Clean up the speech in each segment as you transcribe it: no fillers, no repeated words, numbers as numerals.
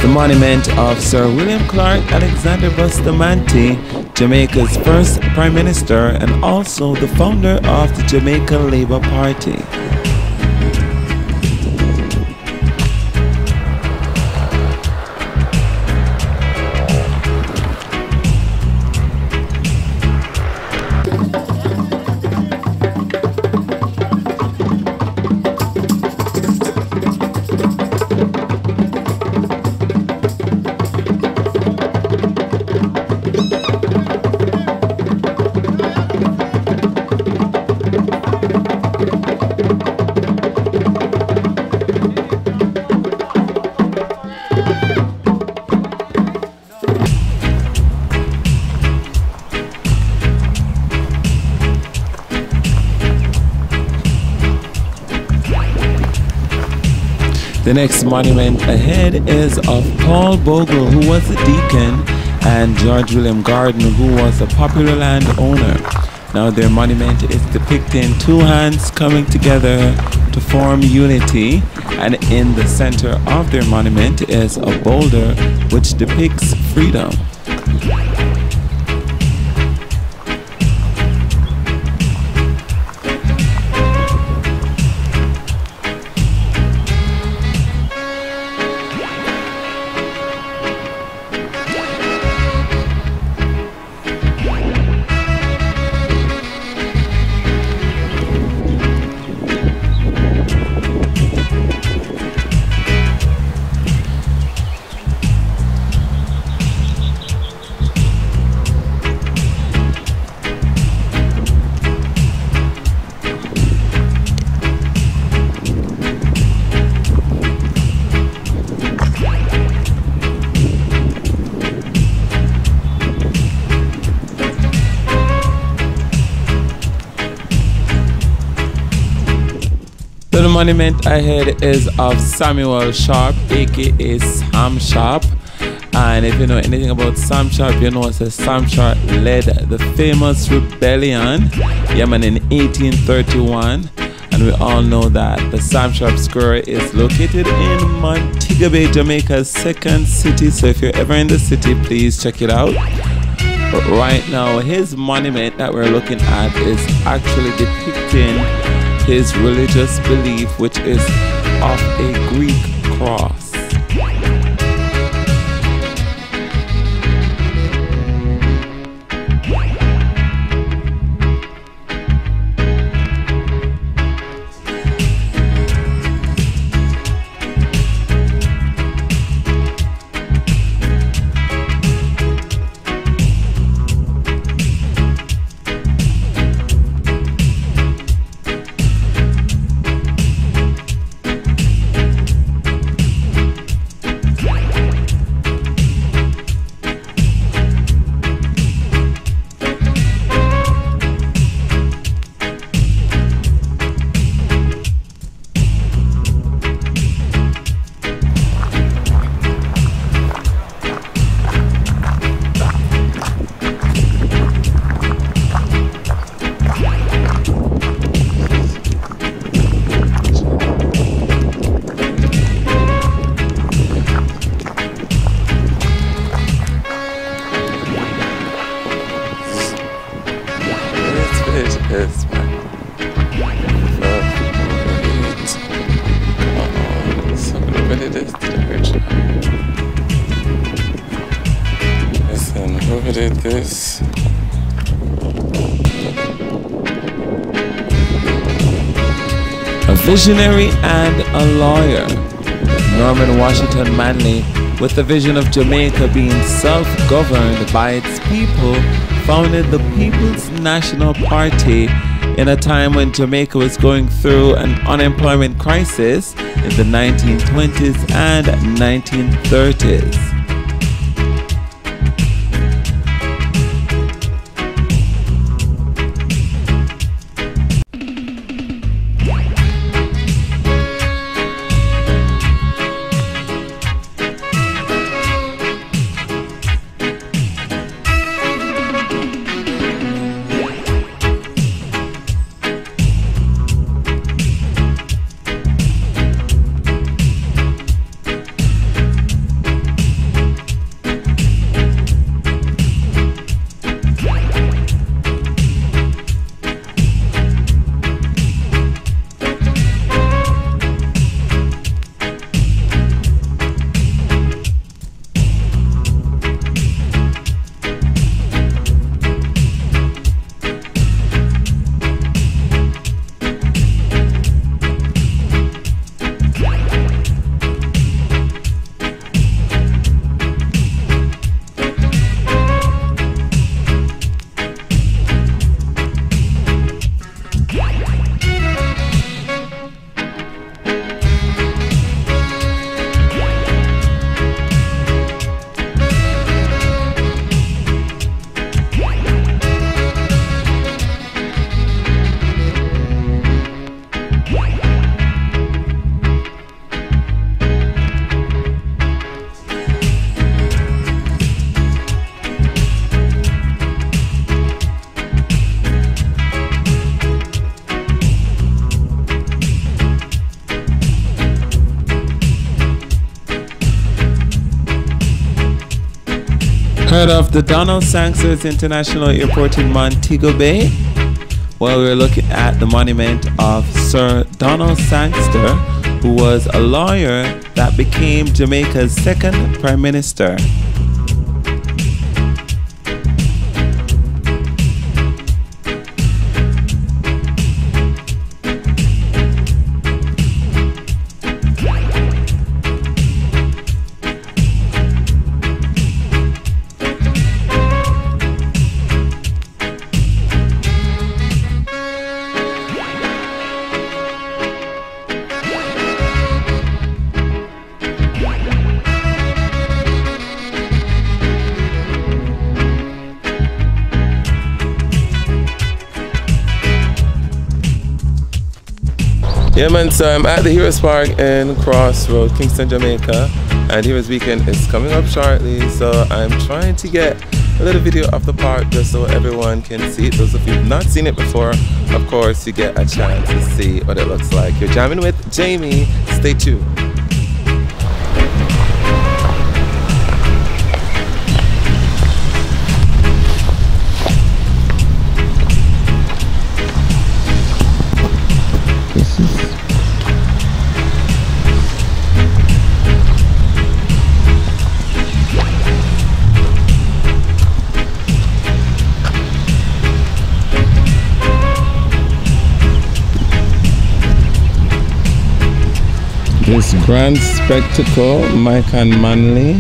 The monument of Sir William Clark Alexander Bustamante, Jamaica's first Prime Minister and also the founder of the Jamaica Labour Party. The next monument ahead is of Paul Bogle, who was a deacon, and George William Garden, who was a popular landowner. Now their monument is depicting two hands coming together to form unity, and in the center of their monument is a boulder which depicts freedom. The monument ahead is of Samuel Sharp, aka Sam Sharp. And if you know anything about Sam Sharp, you know that Sam Sharp led the famous rebellion, in 1831. And we all know that the Sam Sharp Square is located in Montego Bay, Jamaica's second city. So if you're ever in the city, please check it out. But right now, his monument that we're looking at is actually depicting his religious belief, which is of a Greek cross. This. A visionary and a lawyer, Norman Washington Manley, with the vision of Jamaica being self-governed by its people, founded the People's National Party in a time when Jamaica was going through an unemployment crisis in the 1920s and 1930s. heard of the Donald Sangsters International Airport in Montego Bay? Well, we're looking at the monument of Sir Donald Sangster, who was a lawyer that became Jamaica's second Prime Minister. Yeah man, so I'm at the Heroes Park in Crossroad, Kingston, Jamaica, and Heroes Weekend is coming up shortly, so I'm trying to get a little video of the park just so everyone can see it. Those of you who've not seen it before, of course you get a chance to see what it looks like. You're jamming with Jamie, stay tuned. This grand spectacle, Mike and Manley.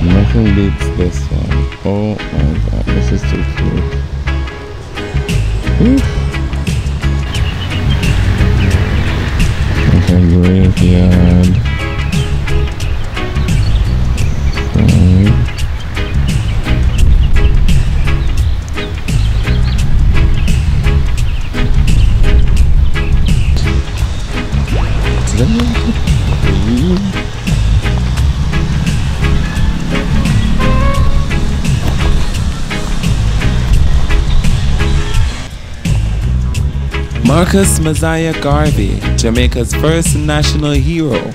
Nothing beats this one. Oh my god, this is too cute. Like a graveyard. Marcus Messiah Garvey, Jamaica's first national hero,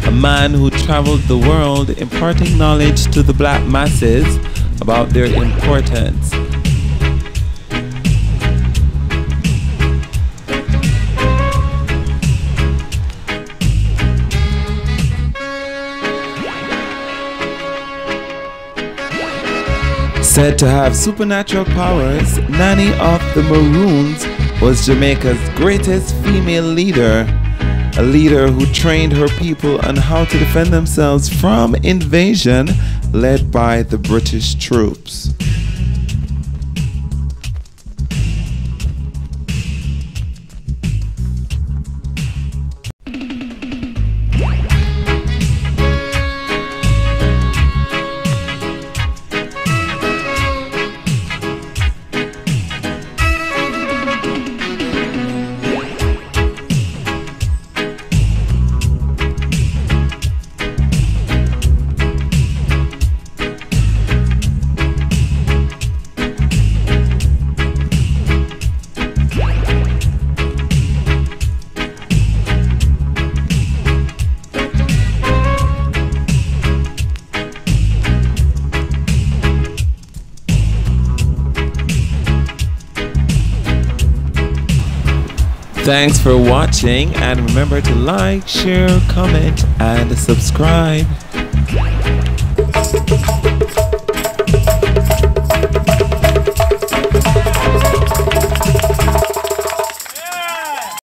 a man who traveled the world imparting knowledge to the black masses about their importance. Said to have supernatural powers, Nanny of the Maroons was Jamaica's greatest female leader, a leader who trained her people on how to defend themselves from invasion led by the British troops. Thanks for watching, and remember to like, share, comment, and subscribe.